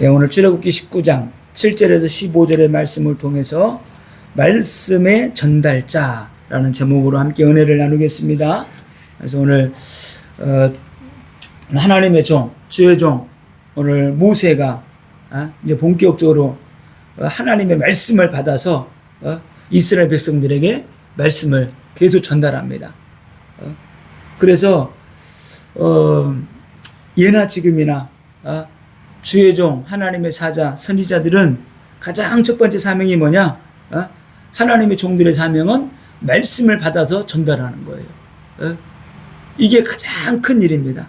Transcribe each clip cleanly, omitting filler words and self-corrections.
예, 오늘 출애굽기 19장 7절에서 15절의 말씀을 통해서 말씀의 전달자라는 제목으로 함께 은혜를 나누겠습니다. 그래서 오늘 하나님의 종, 주의 종, 오늘 모세가 이제 본격적으로 하나님의 말씀을 받아서 이스라엘 백성들에게 말씀을 계속 전달합니다. 그래서 예나 지금이나 주의 종, 하나님의 사자, 선지자들은 가장 첫 번째 사명이 뭐냐? 하나님의 종들의 사명은 말씀을 받아서 전달하는 거예요. 이게 가장 큰 일입니다.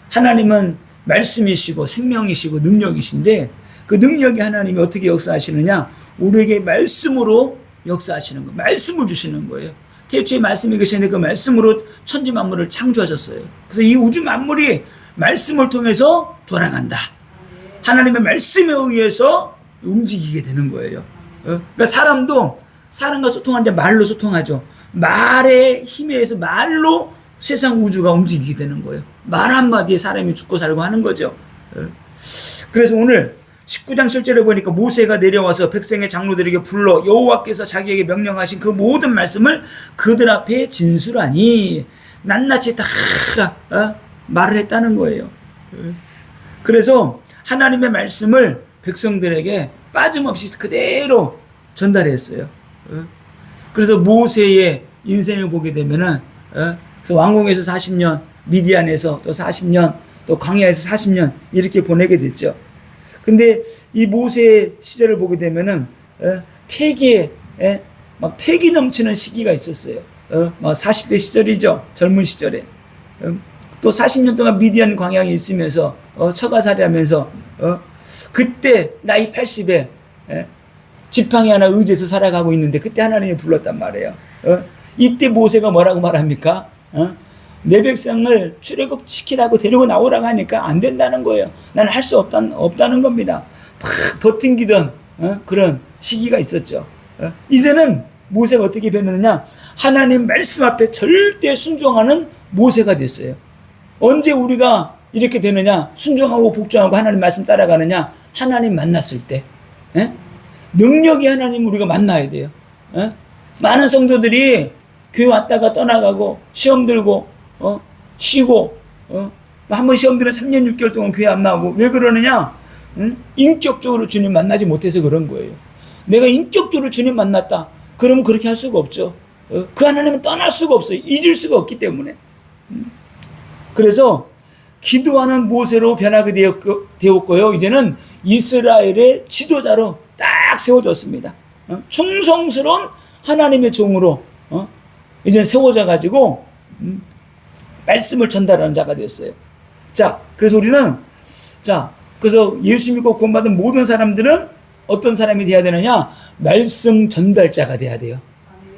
하나님은 말씀이시고 생명이시고 능력이신데 그 능력이 하나님이 어떻게 역사하시느냐? 우리에게 말씀으로 역사하시는 거예요. 말씀을 주시는 거예요. 태초에 말씀이 계시는데 그 말씀으로 천지 만물을 창조하셨어요. 그래서 이 우주 만물이 말씀을 통해서 돌아간다. 하나님의 말씀에 의해서 움직이게 되는 거예요. 그러니까 사람도 사람과 소통할 때 말로 소통하죠. 말의 힘에 의해서 말로 세상 우주가 움직이게 되는 거예요. 말 한마디에 사람이 죽고 살고 하는 거죠. 그래서 오늘 19장 7절에 보니까 모세가 내려와서 백성의 장로들에게 불러 여호와께서 자기에게 명령하신 그 모든 말씀을 그들 앞에 진술하니 낱낱이 다 말을 했다는 거예요. 그래서 하나님의 말씀을 백성들에게 빠짐없이 그대로 전달했어요. 그래서 모세의 인생을 보게 되면은 그래서 왕궁에서 40년, 미디안에서 또 40년, 또 광야에서 40년 이렇게 보내게 됐죠. 근데 이 모세 시절을 보게 되면은 패기에 막 패기 넘치는 시기가 있었어요. 막 40대 시절이죠. 젊은 시절에. 또 40년 동안 미디안 광야에 있으면서 처가살이하면서 그때 나이 80에 지팡이 하나 의지해서 살아가고 있는데 그때 하나님이 불렀단 말이에요. 이때 모세가 뭐라고 말합니까? 내 백성을 출애굽시키라고 데리고 나오라고 하니까 안 된다는 거예요. 나는 할 수 없다는 겁니다. 막 버팅기던 그런 시기가 있었죠. 이제는 모세가 어떻게 변했느냐? 하나님 말씀 앞에 절대 순종하는 모세가 됐어요. 언제 우리가 이렇게 되느냐? 순종하고 복종하고 하나님 말씀 따라가느냐? 하나님 만났을 때. 능력이 하나님 우리가 만나야 돼요. 많은 성도들이 교회 왔다가 떠나가고 시험 들고 쉬고 한번 시험 들은 3년 6개월 동안 교회 안 나오고 왜 그러느냐? 인격적으로 주님 만나지 못해서 그런 거예요. 내가 인격적으로 주님 만났다. 그러면 그렇게 할 수가 없죠. 그 하나님은 떠날 수가 없어요. 잊을 수가 없기 때문에. 그래서 기도하는 모세로 변하게 되었고요. 이제는 이스라엘의 지도자로 딱 세워졌습니다. 충성스러운 하나님의 종으로 이제 세워져 가지고 말씀을 전달하는 자가 됐어요. 자, 그래서 우리는 그래서 예수 믿고 구원받은 모든 사람들은 어떤 사람이 돼야 되느냐? 말씀 전달자가 돼야 돼요.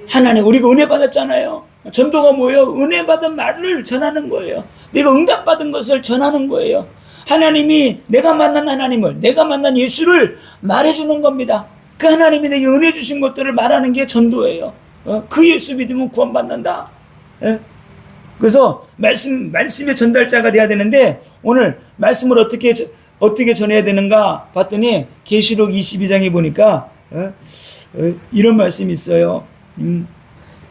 하나님, 우리가 은혜 받았잖아요. 전도가 뭐예요? 은혜 받은 말을 전하는 거예요. 내가 응답받은 것을 전하는 거예요. 하나님이 내가 만난 하나님을, 내가 만난 예수를 말해주는 겁니다. 그 하나님이 내게 은혜 주신 것들을 말하는 게 전도예요. 그 예수 믿으면 구원받는다. 그래서 말씀의 전달자가 돼야 되는데 오늘 말씀을 어떻게 전해야 되는가 봤더니 계시록 22장에 보니까 이런 말씀이 있어요.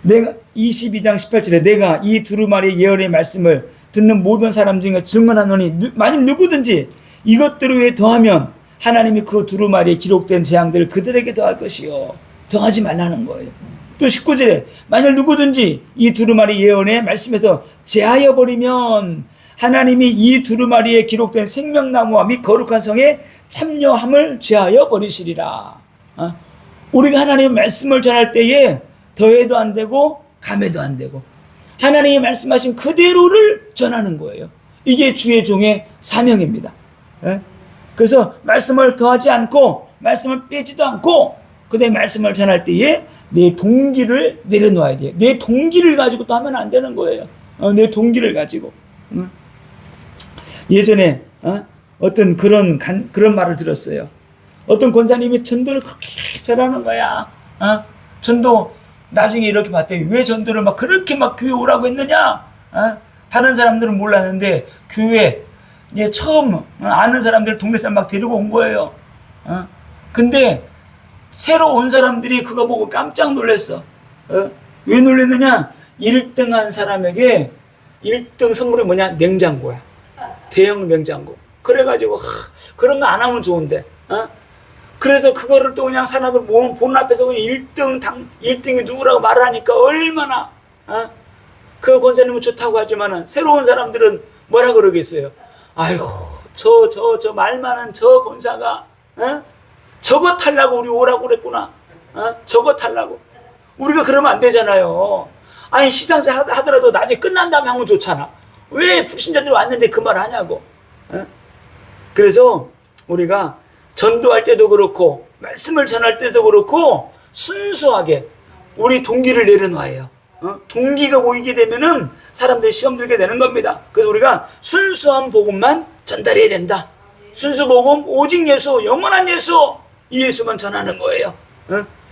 내가 22장 18절에 내가 이 두루마리 예언의 말씀을 듣는 모든 사람 중에 증언하노니 만일 누구든지 이것들을 위해 더하면 하나님이 그 두루마리에 기록된 재앙들을 그들에게 더할 것이요. 더하지 말라는 거예요. 또 19절에 만일 누구든지 이 두루마리 예언의 말씀에서 제하여 버리면 하나님이 이 두루마리에 기록된 생명나무와 및 거룩한 성에 참여함을 제하여 버리시리라. 우리가 하나님의 말씀을 전할 때에 더해도 안 되고 감해도 안 되고 하나님이 말씀하신 그대로를 전하는 거예요. 이게 주의 종의 사명입니다. 그래서 말씀을 더하지 않고 말씀을 빼지도 않고 그다음에 말씀을 전할 때에 내 동기를 내려놓아야 돼요. 내 동기를 가지고 또 하면 안 되는 거예요. 내 동기를 가지고. 예전에 어떤 그런 말을 들었어요. 어떤 권사님이 전도를 그렇게 잘하는 거야. 전도 나중에 이렇게 봤더니 왜 전도를 막 그렇게 막 교회 오라고 했느냐? 다른 사람들은 몰랐는데 교회 이제 처음 아는 사람들 동네 사람 막 데리고 온 거예요. 근데 새로 온 사람들이 그거 보고 깜짝 놀랐어. 왜 놀랐느냐? 1등 한 사람에게 1등 선물이 뭐냐? 냉장고야. 대형 냉장고. 그래가지고 그런 거 안 하면 좋은데. 그래서 그거를 또 그냥 사람들 보는 앞에서 그냥 1등이 누구라고 말을 하니까 얼마나 그 권사님은 좋다고 하지만은 새로운 사람들은 뭐라 그러겠어요? 아이고 저 말 많은 저 권사가 저거 타려고 우리 오라고 그랬구나. 저거 타려고. 우리가 그러면 안 되잖아요. 아니 시상식 하더라도 나중에 끝난 다음에 하면 좋잖아. 왜 불신자들이 왔는데 그 말 하냐고. 그래서 우리가 전도할 때도 그렇고 말씀을 전할 때도 그렇고 순수하게 우리 동기를 내려놔야 해요. 동기가 보이게 되면은 사람들이 시험 들게 되는 겁니다. 그래서 우리가 순수한 복음만 전달해야 된다. 순수 복음, 오직 예수, 영원한 예수, 이 예수만 전하는 거예요.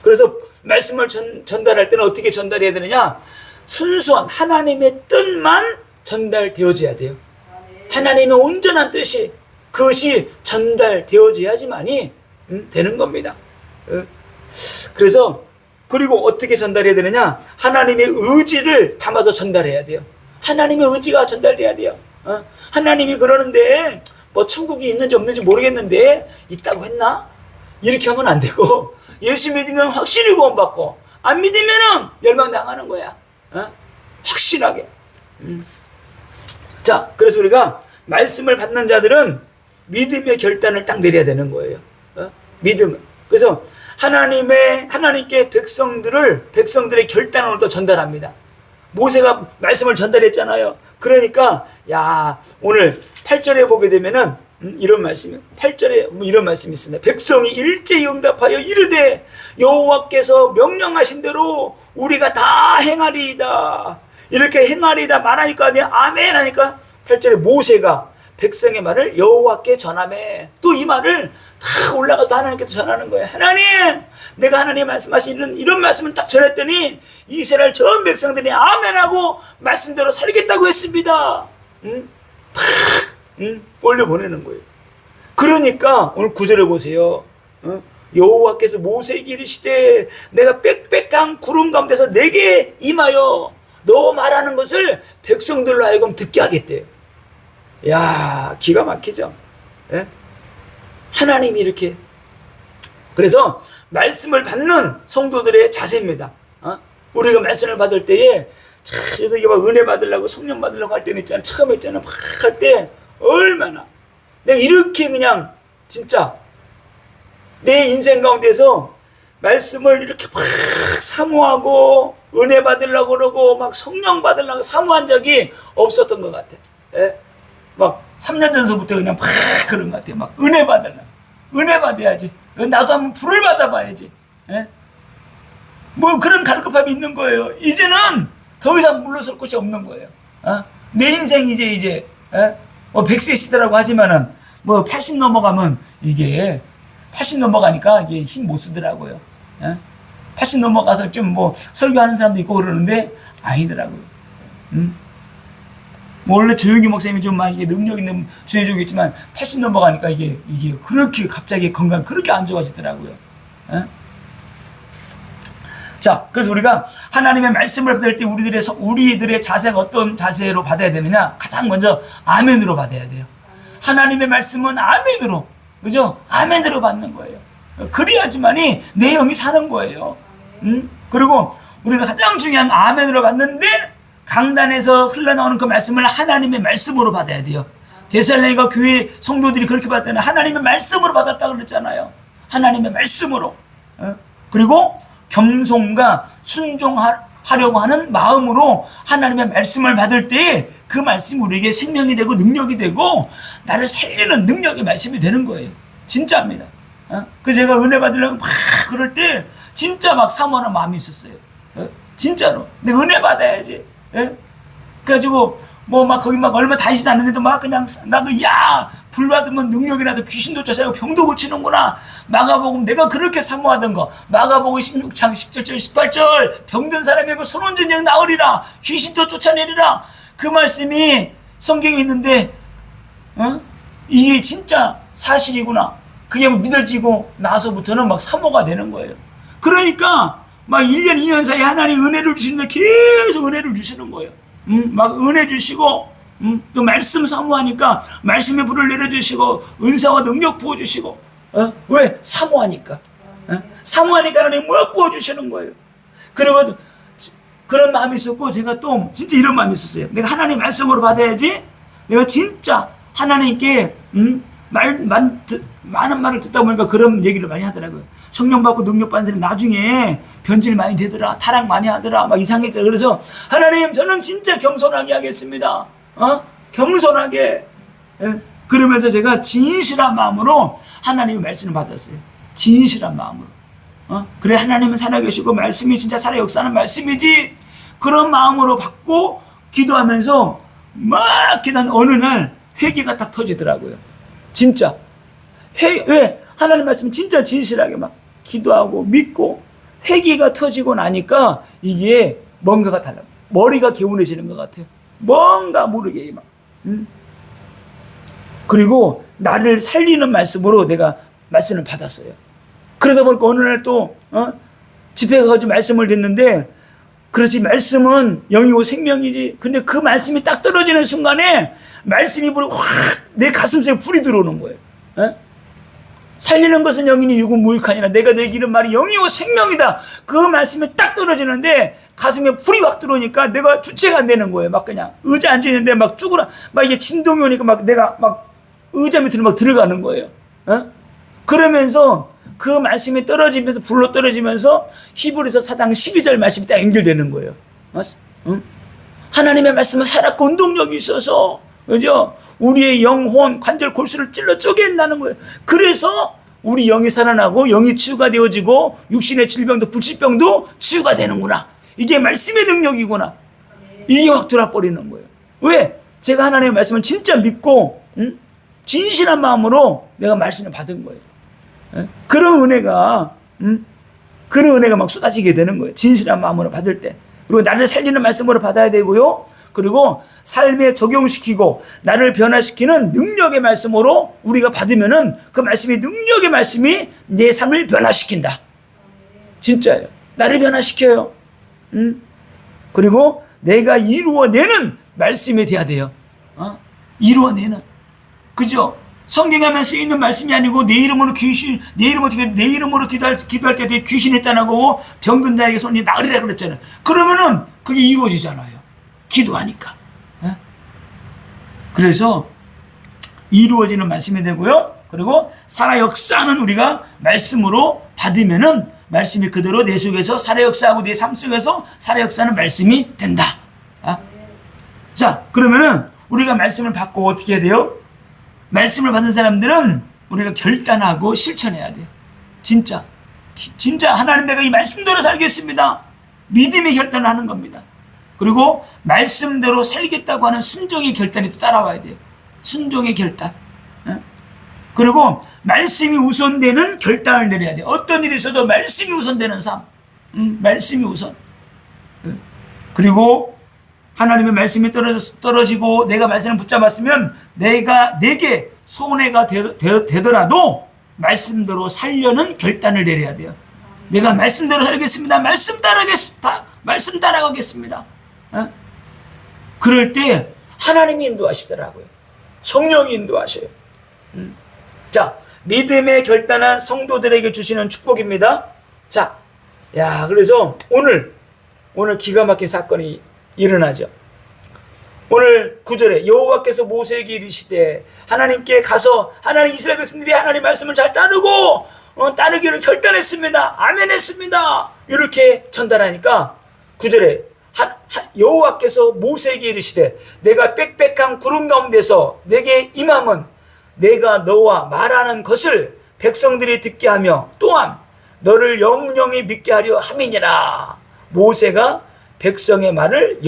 그래서 말씀을 전달할 때는 어떻게 전달해야 되느냐? 순수한 하나님의 뜻만 전달되어져야 돼요. 하나님의 온전한 뜻이 그것이 전달되어져야지만이 되는 겁니다. 그래서 그리고 어떻게 전달해야 되느냐? 하나님의 의지를 담아서 전달해야 돼요. 하나님의 의지가 전달돼야 돼요. 하나님이 그러는데 뭐 천국이 있는지 없는지 모르겠는데 있다고 했나? 이렇게 하면 안 되고 예수 믿으면 확실히 구원받고 안 믿으면 멸망당하는 거야. 확실하게. 자, 그래서 우리가 말씀을 받는 자들은 믿음의 결단을 딱 내려야 되는 거예요. 믿음. 그래서 하나님께 백성들의 결단을 또 전달합니다. 모세가 말씀을 전달했잖아요. 그러니까 오늘 8절에 보게 되면은 이런 말씀이 8절에 이런 말씀이 있습니다. 백성이 일제히 응답하여 이르되 여호와께서 명령하신 대로 우리가 다 행하리이다. 이렇게 행하리이다 말하니까 아멘 하니까 8절에 모세가 백성의 말을 여호와께 전하매 또 이 말을 다 올라가도 하나님께 전하는 거예요. 하나님, 내가 하나님 말씀하시는 이런 말씀을 딱 전했더니 이스라엘 전 백성들이 아멘하고 말씀대로 살겠다고 했습니다. 탁 올려보내는 거예요. 그러니까 오늘 9절에 보세요. 여호와께서 모세에게 이르시되 내가 빽빽한 구름 가운데서 내게 임하여 너 말하는 것을 백성들로 하여금 듣게 하겠대요. 야, 기가 막히죠. 예? 하나님이 이렇게. 그래서 말씀을 받는 성도들의 자세입니다. 우리가 말씀을 받을 때에 이게 막 은혜 받으려고 성령 받으려고 할 때는 있잖아. 처음에 있잖아. 막 할 때 얼마나 내가 이렇게 그냥 진짜 내 인생 가운데서 말씀을 이렇게 막 사모하고 은혜 받으려고 그러고 막 성령 받으려고 사모한 적이 없었던 것 같아. 예? 막 3년 전서부터 그냥 막 그런 것 같아. 막 은혜 받으려고. 은혜 받아야지. 나도 한번 불을 받아봐야지. 예? 뭐 그런 갈급함이 있는 거예요. 이제는 더 이상 물러설 곳이 없는 거예요. 내 인생 이제 뭐 100세 시대라고 하지만은 뭐 80 넘어가면 이게 80 넘어가니까 이게 힘 못 쓰더라고요. 80 넘어가서 좀 뭐 설교하는 사람도 있고 그러는데 아니더라고요. 뭐 원래 조용히 목사님이 좀 막 이게 능력 있는 주의종이었지만 80 넘어가니까 이게 그렇게 갑자기 건강 그렇게 안 좋아지더라고요. 자, 그래서 우리가 하나님의 말씀을 받을 때 우리들의 자세가 어떤 자세로 받아야 되느냐? 가장 먼저 아멘으로 받아야 돼요. 하나님의 말씀은 아멘으로, 그죠? 아멘으로 받는 거예요. 그래야지만이 내 영이 사는 거예요. 그리고 우리가 가장 중요한 아멘으로 받는데 강단에서 흘러나오는 그 말씀을 하나님의 말씀으로 받아야 돼요. 데살로니가 교회 성도들이 그렇게 받았잖아요. 하나님의 말씀으로 받았다고 그랬잖아요. 하나님의 말씀으로. 그리고 겸손과 순종하려고 하는 마음으로 하나님의 말씀을 받을 때 그 말씀이 우리에게 생명이 되고 능력이 되고 나를 살리는 능력의 말씀이 되는 거예요. 진짜입니다. 그래서 제가 은혜 받으려고 막 그럴 때 진짜 막 사모하는 마음이 있었어요. 진짜로. 내가 은혜 받아야지. 그래가지고 뭐 막 거기 막 얼마 다니지도 않는데도 막 그냥 나도 불 받으면 능력이 나도 귀신도 쫓아내고 병도 고치는구나. 마가복음 내가 그렇게 사모하던 거 마가복음 16장 17절 18절 병든 사람이고 손온전 영 나으리라 귀신도 쫓아내리라 그 말씀이 성경에 있는데 이게 진짜 사실이구나. 그게 믿어지고 나서부터는 막 사모가 되는 거예요. 그러니까 막 1년, 2년 사이에 하나님 은혜를 주시는데 계속 은혜를 주시는 거예요. 막 은혜 주시고, 또 말씀 사모하니까 말씀의 불을 내려주시고, 은사와 능력 부어주시고, 왜? 사모하니까. 사모하니까 하나님 뭘 부어주시는 거예요. 그리고 그런 마음이 있었고, 제가 또 진짜 이런 마음이 있었어요. 내가 하나님 말씀으로 받아야지. 내가 진짜 하나님께, 많은 말을 듣다 보니까 그런 얘기를 많이 하더라고요. 성령 받고 능력 받는 사람이 나중에 변질 많이 되더라, 타락 많이 하더라, 막 이상했더라. 그래서 하나님, 저는 진짜 겸손하게 하겠습니다. 겸손하게. 그러면서 제가 진실한 마음으로 하나님의 말씀을 받았어요. 진실한 마음으로. 그래, 하나님은 살아계시고 말씀이 진짜 살아 역사하는 말씀이지. 그런 마음으로 받고 기도하면서 막 기도하는 어느 날 회개가 딱 터지더라고요. 진짜. 왜? 하나님 말씀 진짜 진실하게 막 기도하고 믿고 회개가 터지고 나니까 이게 뭔가가 달라요. 머리가 개운해지는 것 같아요. 뭔가 모르게 막. 그리고 나를 살리는 말씀으로 내가 말씀을 받았어요. 그러다 보니까 어느 날 또 집에 가서 말씀을 듣는데, 그렇지, 말씀은 영이고 생명이지. 근데 그 말씀이 딱 떨어지는 순간에 말씀이 불이 확 내 가슴속에 불이 들어오는 거예요. 살리는 것은 영이니 육은 무익하니라. 내가 내 기름 말이 영이고 생명이다. 그 말씀이 딱 떨어지는데 가슴에 불이 확 들어오니까 내가 주체가 안 되는 거예요. 막 그냥 의자 앉아 있는데 막 쭈그라, 막 이게 진동이 오니까 막 내가 막 의자 밑으로 막 들어가는 거예요. 그러면서 그 말씀이 떨어지면서, 불로 떨어지면서 히브리서 4장 12절 말씀이 딱 연결되는 거예요. 하나님의 말씀은 살았고 운동력이 있어서, 그죠? 우리의 영혼, 관절, 골수를 찔러 쪼갠다는 거예요. 그래서 우리 영이 살아나고 영이 치유가 되어지고 육신의 질병도 불치병도 치유가 되는구나. 이게 말씀의 능력이구나. 이게 확 들어버리는 거예요. 왜? 제가 하나님의 말씀을 진짜 믿고 진실한 마음으로 내가 말씀을 받은 거예요. 그런 은혜가 막 쏟아지게 되는 거예요. 진실한 마음으로 받을 때. 그리고 나를 살리는 말씀으로 받아야 되고요. 그리고 삶에 적용시키고 나를 변화시키는 능력의 말씀으로 우리가 받으면은 그 말씀이, 능력의 말씀이 내 삶을 변화시킨다. 진짜예요. 나를 변화시켜요. 그리고 내가 이루어내는 말씀이 돼야 돼요. 이루어내는. 그죠? 성경에 쓰이는 말씀이 아니고 내 이름으로 기도할 때 귀신이 떠나고 병든 자에게 손이 나으리라 그랬잖아요. 그러면은 그게 이루어지잖아요. 기도하니까. 그래서 이루어지는 말씀이 되고요. 그리고 살아 역사하는 우리가 말씀으로 받으면은 말씀이 그대로 내 속에서 살아 역사하고 내 삶 속에서 살아 역사하는 말씀이 된다. 자, 그러면은 우리가 말씀을 받고 어떻게 해야 돼요? 말씀을 받은 사람들은 우리가 결단하고 실천해야 돼요. 진짜 하나님, 내가 이 말씀대로 살겠습니다. 믿음의 결단을 하는 겁니다. 그리고 말씀대로 살겠다고 하는 순종의 결단이 또 따라와야 돼요. 순종의 결단. 그리고 말씀이 우선되는 결단을 내려야 돼요. 어떤 일이 있어도 말씀이 우선되는 삶. 말씀이 우선. 그리고 하나님의 말씀이 떨어지고 내가 말씀을 붙잡았으면 내게 손해가 되더라도 말씀대로 살려는 결단을 내려야 돼요. 내가 말씀대로 살겠습니다. 말씀 따라가겠습니다. 그럴 때 하나님이 인도하시더라고요. 성령이 인도하셔요. 자, 믿음의 결단한 성도들에게 주시는 축복입니다. 자, 그래서 오늘 기가 막힌 사건이 일어나죠. 오늘 9절에 여호와께서 모세에게 이르시되, 하나님께 가서 하나님, 이스라엘 백성들이 하나님 말씀을 잘 따르고 따르기를 결단했습니다. 아멘 했습니다. 이렇게 전달하니까 9절에 여호와께서 모세에게 이르시되, 내가 빽빽한 구름 가운데서 내게 임함은 내가 너와 말하는 것을 백성들이 듣게 하며 또한 너를 영영히 믿게 하려 함이니라. 모세가 백성의 말을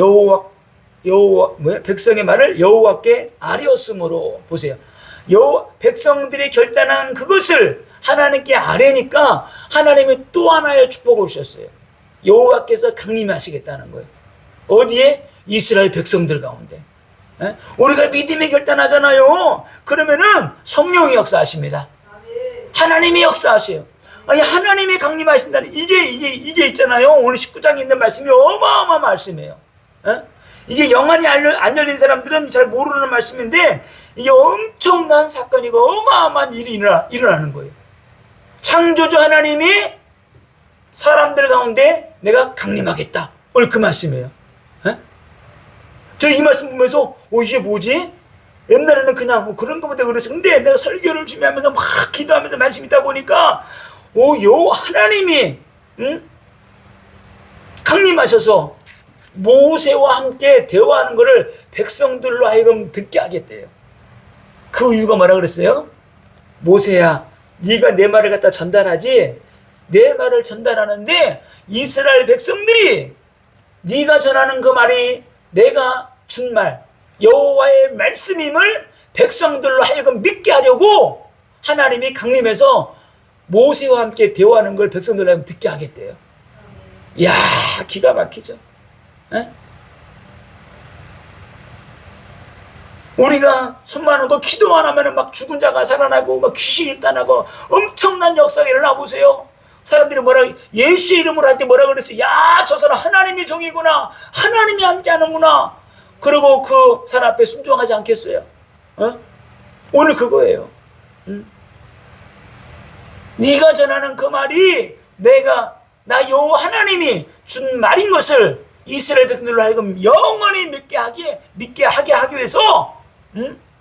여호와께 아뢰었으므로, 보세요. 백성들이 결단한 그것을 하나님께 아뢰니까 하나님이 또 하나의 축복을 주셨어요. 여호와께서 강림하시겠다는 거예요. 어디에? 이스라엘 백성들 가운데. 예? 우리가 믿음에 결단하잖아요. 그러면은 성령이 역사하십니다. 하나님이 역사하세요. 아니, 하나님이 강림하신다는 이게 있잖아요. 오늘 19장에 있는 말씀이 어마어마한 말씀이에요. 예? 이게 영안이 안 열린 사람들은 잘 모르는 말씀인데 이게 엄청난 사건이고 어마어마한 일이 일어나는 거예요. 창조주 하나님이 사람들 가운데 내가 강림하겠다. 오늘 그 말씀이에요. 예? 저 이 말씀 보면서 이게 뭐지? 옛날에는 그냥 뭐 그런 거보다 그래서 근데 내가 설교를 준비하면서 막 기도하면서 말씀 있다 보니까 요 하나님이 강림하셔서 모세와 함께 대화하는 것을 백성들로 하여금 듣게 하겠대요. 그 이유가 뭐라 그랬어요? 모세야, 네가 내 말을 갖다 전달하지. 내 말을 전달하는데 이스라엘 백성들이 네가 전하는 그 말이 내가 준 말, 여호와의 말씀임을 백성들로 하여금 믿게 하려고 하나님이 강림해서 모세와 함께 대화하는 걸 백성들로 하여금 듣게 하겠대요. 이야, 기가 막히죠. 에? 우리가 손만 하고 기도만 하면 막 죽은 자가 살아나고 막 귀신이 일어나고 엄청난 역사가 일어나 보세요. 사람들이 예수의 이름으로 할 때 뭐라 그랬어요? 야, 저 사람 하나님의 종이구나. 하나님이 함께 하는구나. 그리고 그 사람 앞에 순종하지 않겠어요? 오늘 그거예요. 네가 전하는 그 말이 나 여호와 하나님이 준 말인 것을 이스라엘 백성들로 하여금 영원히 믿게 하게 하기 위해서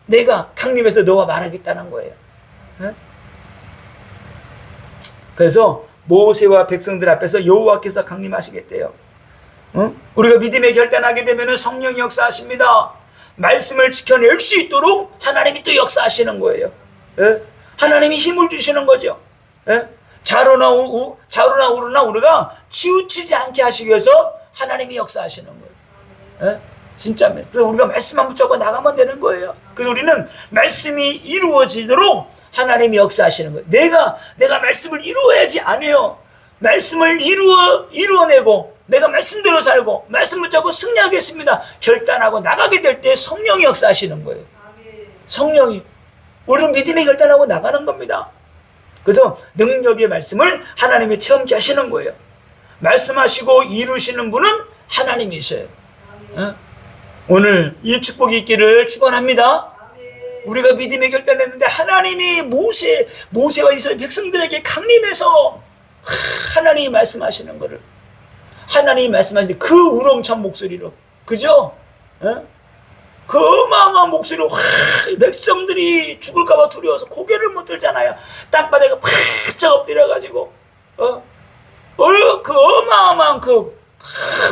내가 강림해서 너와 말하겠다는 거예요. 그래서 모세와 백성들 앞에서 여호와께서 강림하시겠대요. 우리가 믿음에 결단하게 되면 성령이 역사하십니다. 말씀을 지켜낼 수 있도록 하나님이 또 역사하시는 거예요. 하나님이 힘을 주시는 거죠. 좌로나 우로나 우리가 치우치지 않게 하시기 위해서 하나님이 역사하시는 거예요. 진짜입니다. 그래서 우리가 말씀만 붙잡고 나가면 되는 거예요. 그래서 우리는 말씀이 이루어지도록 하나님이 역사하시는 거예요. 내가 말씀을 이루어야지 안 해요. 말씀을 이루어내고 내가 말씀대로 살고 말씀 붙잡고 승리하겠습니다. 결단하고 나가게 될 때 성령이 역사하시는 거예요. 성령이. 우리는 믿음에 결단하고 나가는 겁니다. 그래서 능력의 말씀을 하나님이 체험케 하시는 거예요. 말씀하시고 이루시는 분은 하나님이셔요. 오늘 이 축복이 있기를 축원합니다. 우리가 믿음에 결단했는데 하나님이 모세와 이스라엘 백성들에게 강림해서 하나님이 말씀하시는 거를 하나님이 말씀하시는데 그 우렁찬 목소리로, 그죠? 그 어마어마한 목소리로 백성들이 죽을까봐 두려워서 고개를 못 들잖아요. 땅바닥에 바짝 엎드려가지고 그 어마어마한 그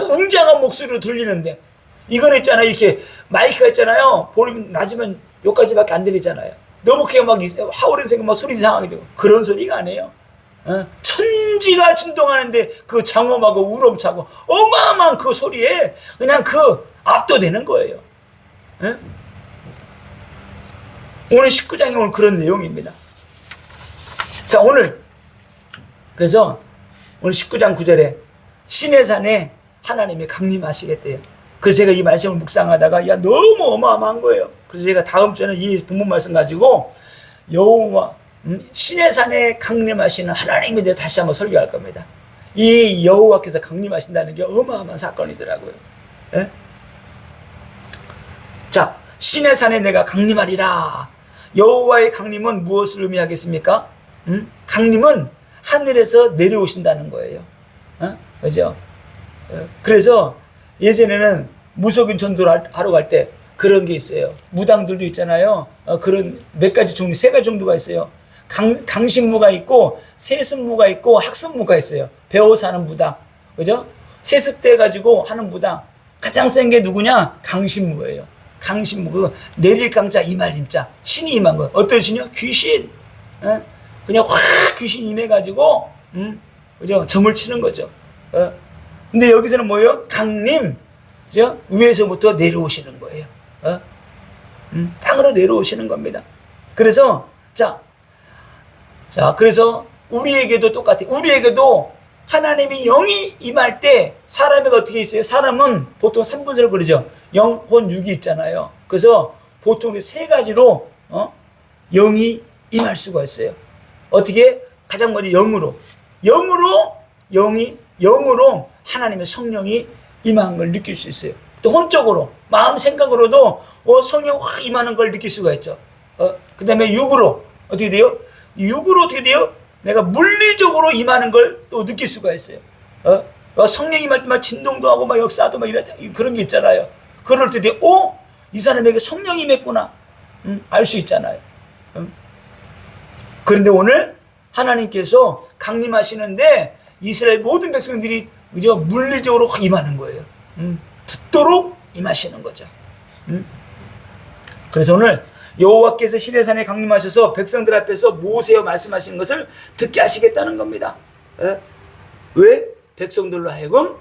웅장한 목소리로 들리는데 이건 있잖아요. 이렇게 마이크가 있잖아요. 볼륨 낮으면 여기까지밖에 안 들리잖아요. 너무 크게 막 하울의 생각 막 소리 이상하게 되고 그런 소리가 아니에요. 천지가 진동하는데 그 장엄하고 우렁차고 어마어마한 그 소리에 그냥 그 압도되는 거예요. 오늘 19장이 오늘 그런 내용입니다. 자, 그래서 오늘 19장 9절에 시내산에 하나님이 강림하시겠대요. 그래서 제가 이 말씀을 묵상하다가 너무 어마어마한 거예요. 그래서 제가 다음 주에는 이 본문 말씀 가지고 여호와 시내산에 강림하시는 하나님에 대해 다시 한번 설교할 겁니다. 이 여호와께서 강림하신다는 게 어마어마한 사건이더라고요. 자, 시내산에 내가 강림하리라. 여호와의 강림은 무엇을 의미하겠습니까? 강림은 하늘에서 내려오신다는 거예요. 그죠? 그래서 예전에는 무속인 전도를 하러 갈 때 그런 게 있어요. 무당들도 있잖아요. 그런 몇 가지 종류, 세 가지 정도가 있어요. 강신무가 있고, 세습무가 있고, 학습무가 있어요. 배워서 하는 무당. 그죠? 세습대 가지고 하는 무당. 가장 센 게 누구냐? 강신무예요. 강신무. 그거 내릴 강자, 임할 임자. 신이 임한 거예요. 어떤 신이요? 귀신. 그냥 확 귀신 임해가지고, 그죠? 점을 치는 거죠. 근데 여기서는 뭐예요? 강림. 그죠? 위에서부터 내려오시는 거예요. 땅으로 내려오시는 겁니다. 그래서, 그래서 우리에게도 똑같아요. 우리에게도 하나님이 영이 임할 때 사람에게 어떻게 있어요? 사람은 보통 3분석을 그러죠. 영, 혼, 육이 있잖아요. 그래서 보통 세 가지로 영이 임할 수가 있어요. 어떻게? 가장 먼저 영으로 하나님의 성령이 임한 걸 느낄 수 있어요. 또 혼적으로 마음 생각으로도 성령 확 임하는 걸 느낄 수가 있죠. 그 다음에 육으로 어떻게 돼요? 육으로 어떻게 돼요? 내가 물리적으로 임하는 걸 또 느낄 수가 있어요. 성령이 임할 때 막 진동도 하고 막 역사도 막 이러자 그런 게 있잖아요. 그럴 때 이 사람에게 성령이 임했구나 알 수 있잖아요. 그런데 오늘 하나님께서 강림하시는데 이스라엘 모든 백성들이 그저 물리적으로 확 임하는 거예요. 듣도록 임하시는 거죠. 그래서 오늘 여호와께서 시내산에 강림하셔서 백성들 앞에서 모세와 말씀하시는 것을 듣게 하시겠다는 겁니다. 왜? 백성들로 하여금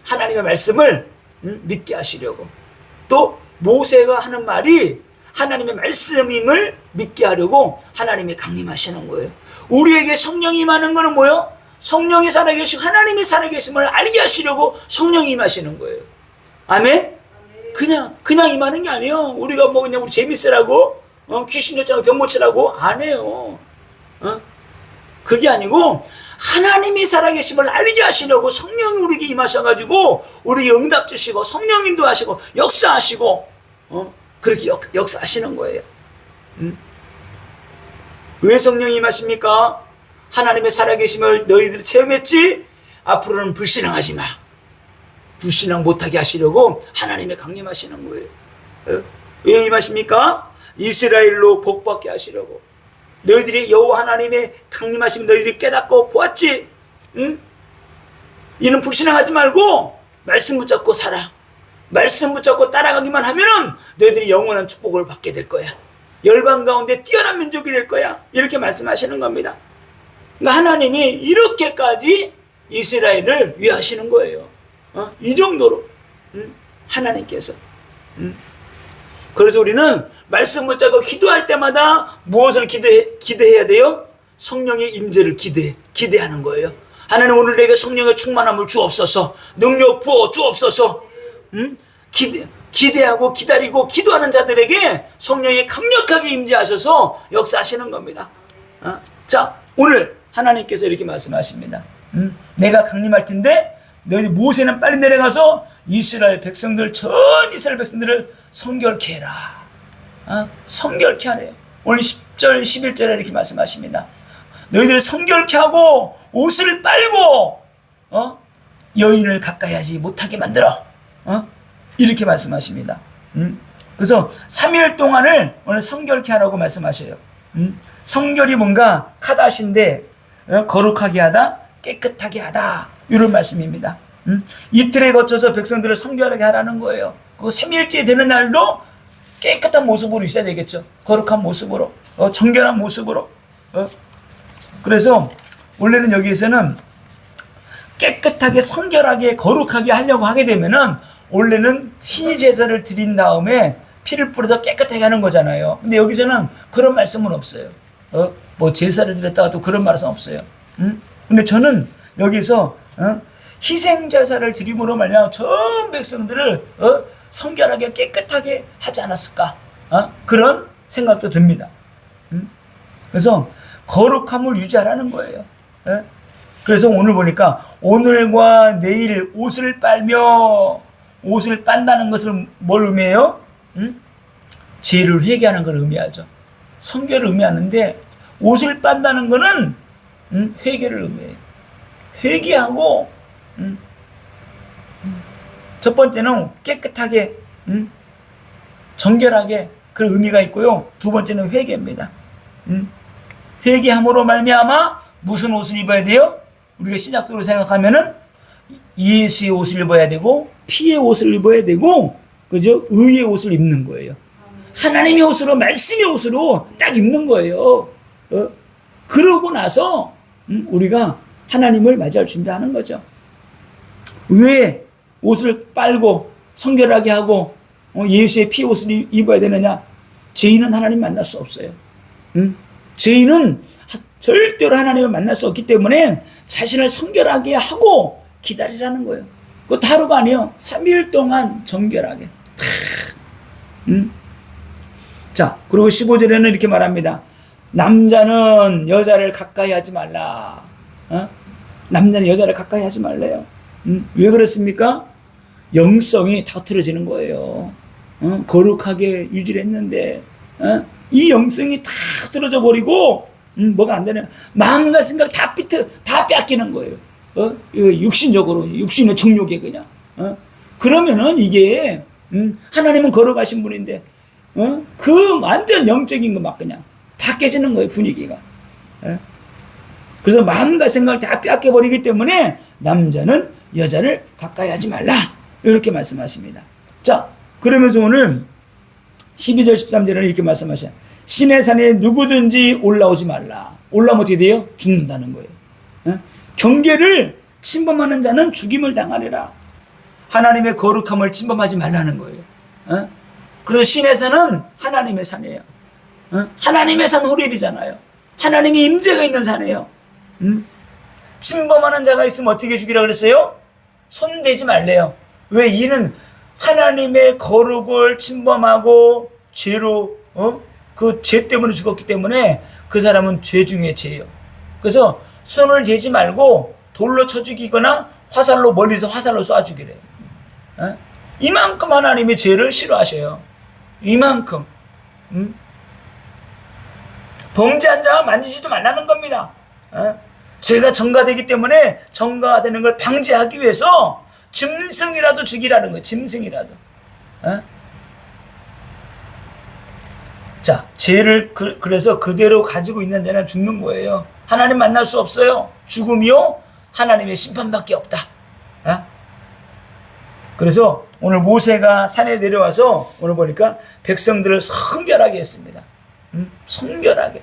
하나님의 말씀을 믿게 하시려고. 또 모세가 하는 말이 하나님의 말씀임을 믿게 하려고 하나님이 강림하시는 거예요. 우리에게 성령이 임하는 거는 뭐예요? 성령이 살아계시고 하나님이 살아계심을 알게 하시려고 성령이 임하시는 거예요. 아멘? 그냥 임하는 게 아니에요. 우리가 뭐 그냥 우리 재밌으라고 귀신 쫓아라고 병 고치라고 안 해요. 그게 아니고 하나님이 살아계심을 알게 하시려고 성령이 우리에게 임하셔가지고 우리에게 응답 주시고 성령 인도하시고 역사하시고 그렇게 역사하시는 거예요. 왜 성령이 임하십니까? 하나님의 살아계심을 너희들이 체험했지? 앞으로는 불신앙하지 마. 불신앙 못하게 하시려고 하나님의 강림하시는 거예요. 왜 임하십니까? 이스라엘로 복받게 하시려고. 너희들이 여호와 하나님의 강림하심을 너희들이 깨닫고 보았지? 응? 이는 불신앙하지 말고 말씀 붙잡고 살아. 말씀 붙잡고 따라가기만 하면은 너희들이 영원한 축복을 받게 될 거야. 열방 가운데 뛰어난 민족이 될 거야. 이렇게 말씀하시는 겁니다. 그러니까 하나님이 이렇게까지 이스라엘을 위하시는 거예요. 이 정도로 하나님께서. 그래서 우리는 말씀 붙잡고 기도할 때마다 무엇을 기대해야 돼요? 성령의 임재를 기대하는 거예요. 하나님 오늘 내게 성령의 충만함을 주옵소서. 능력 부어 주옵소서. 기대하고 기다리고 기도하는 자들에게 성령이 강력하게 임재하셔서 역사하시는 겁니다. 자, 오늘 하나님께서 이렇게 말씀하십니다. 내가 강림할 텐데 너희 모세는 빨리 내려가서 이스라엘 백성들 전 이스라엘 백성들을 성결케 해라. 성결케 하래요. 오늘 10절 11절에 이렇게 말씀하십니다. 너희들을 성결케 하고 옷을 빨고 여인을 가까이 하지 못하게 만들어. 이렇게 말씀하십니다. 그래서 3일 동안을 오늘 성결케 하라고 말씀하셔요. 성결이 뭔가 카다시인데 거룩하게 하다, 깨끗하게 하다 이런 말씀입니다. 이틀에 거쳐서 백성들을 성결하게 하라는 거예요. 그 3일째 되는 날도 깨끗한 모습으로 있어야 되겠죠. 거룩한 모습으로, 정결한 모습으로. 그래서 원래는 여기에서는 깨끗하게 성결하게 거룩하게 하려고 하게 되면은 원래는 피 제사를 드린 다음에 피를 뿌려서 깨끗하게 하는 거잖아요. 근데 여기서는 그런 말씀은 없어요. 뭐 제사를 드렸다가 또 그런 말씀은 없어요. 근데 저는 여기서 희생 제사를 드림으로 말미암아 전 백성들을 성결하게 깨끗하게 하지 않았을까? 그런 생각도 듭니다. 그래서 거룩함을 유지하라는 거예요. 그래서 오늘 보니까 오늘과 내일 옷을 빨며 옷을 빤다는 것을 뭘 의미해요? 죄를 회개하는 걸 의미하죠. 성결을 의미하는데 옷을 빤다는 것은 회개를 의미해요. 회개하고 첫 번째는 깨끗하게 정결하게 그런 의미가 있고요. 두 번째는 회개입니다. 회개함으로 말미암아 무슨 옷을 입어야 돼요? 우리가 신약적으로 생각하면은 예수의 옷을 입어야 되고 피의 옷을 입어야 되고 그죠? 의의 옷을 입는 거예요. 하나님의 옷으로 말씀의 옷으로 딱 입는 거예요. 그러고 나서 우리가 하나님을 맞이할 준비하는 거죠. 왜 옷을 빨고 성결하게 하고 예수의 피 옷을 입어야 되느냐? 죄인은 하나님 만날 수 없어요. 죄인은 절대로 하나님을 만날 수 없기 때문에 자신을 성결하게 하고 기다리라는 거예요. 그것도 하루가 아니에요. 3일 동안 정결하게. 자, 그리고 15절에는 이렇게 말합니다. 남자는 여자를 가까이 하지 말라. 남자는 여자를 가까이 하지 말래요. 왜 그렇습니까? 영성이 다 틀어지는 거예요. 거룩하게 유지를 했는데, 이 영성이 다 틀어져 버리고, 뭐가 안 되냐. 마음과 생각 다 뺏기는 거예요. 이거 육신적으로, 육신의 정욕에 그냥. 그러면은 이게, 하나님은 거룩하신 분인데, 그 완전 영적인 거 막 그냥 다 깨지는 거예요, 분위기가. 그래서 마음과 생각을 다 뺏겨버리기 때문에 남자는 여자를 가까이 하지 말라. 이렇게 말씀하십니다. 자, 그러면서 오늘 12절 13절에는 이렇게 말씀하셔요. 신의 산에 누구든지 올라오지 말라. 올라오면 어떻게 돼요? 죽는다는 거예요. 경계를 침범하는 자는 죽임을 당하리라. 하나님의 거룩함을 침범하지 말라는 거예요. 그래서 신의 산은 하나님의 산이에요. 하나님의 산 호렙이잖아요. 하나님의 임재가 있는 산이에요. 침범하는 자가 있으면 어떻게 죽이라 그랬어요? 손대지 말래요. 왜? 이는 하나님의 거룩을 침범하고 죄로 그 죄 때문에 죽었기 때문에 그 사람은 죄 중에 죄예요. 그래서 손을 대지 말고 돌로 쳐 죽이거나 화살로 멀리서 화살로 쏴 죽이래요. 이만큼 하나님의 죄를 싫어하셔요. 이만큼. 범죄한 자와 만지지도 말라는 겁니다. 죄가 전가되기 때문에 전가되는 걸 방지하기 위해서 짐승이라도 죽이라는 거예요. 짐승이라도. 자, 죄를 그래서 그대로 가지고 있는 자는 죽는 거예요. 하나님 만날 수 없어요. 죽음이요 하나님의 심판밖에 없다. 그래서 오늘 모세가 산에 내려와서 오늘 보니까 백성들을 성결하게 했습니다. 성결하게.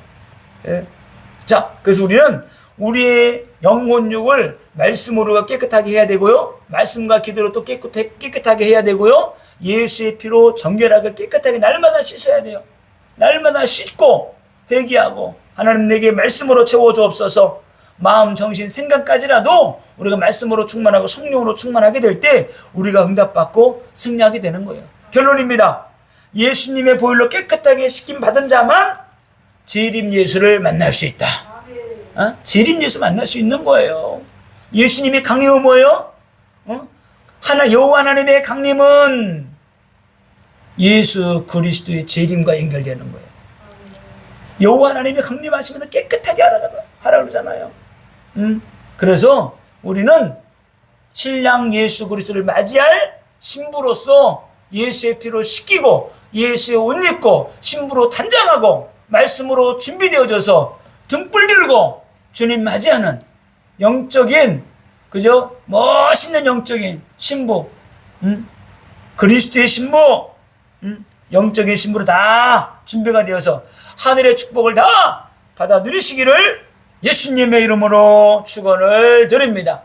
자, 그래서 우리는 우리의 영혼육을 말씀으로 깨끗하게 해야 되고요. 말씀과 기도로 또 깨끗하게 해야 되고요. 예수의 피로 정결하게 깨끗하게 날마다 씻어야 돼요. 날마다 씻고 회개하고 하나님 내게 말씀으로 채워주옵소서. 마음, 정신, 생각까지라도 우리가 말씀으로 충만하고 성령으로 충만하게 될 때 우리가 응답받고 승리하게 되는 거예요. 결론입니다. 예수님의 보혈로 깨끗하게 씻김 받은 자만 재림 예수를 만날 수 있다. 재림 예수 만날 수 있는 거예요. 예수님의 강림은 뭐예요? 여호와 하나님의 강림은 예수 그리스도의 재림과 연결되는 거예요. 여호와 하나님이 강림하시면 깨끗하게 하라 그러잖아요. 그래서 우리는 신랑 예수 그리스도를 맞이할 신부로서 예수의 피로 씻기고 예수의 옷 입고 신부로 단장하고 말씀으로 준비되어져서 등불 들고 주님 맞이하는 영적인 그죠? 멋있는 영적인 신부, 그리스도의 신부, 영적인 신부로 다 준비가 되어서 하늘의 축복을 다 받아 누리시기를 예수님의 이름으로 축원을 드립니다.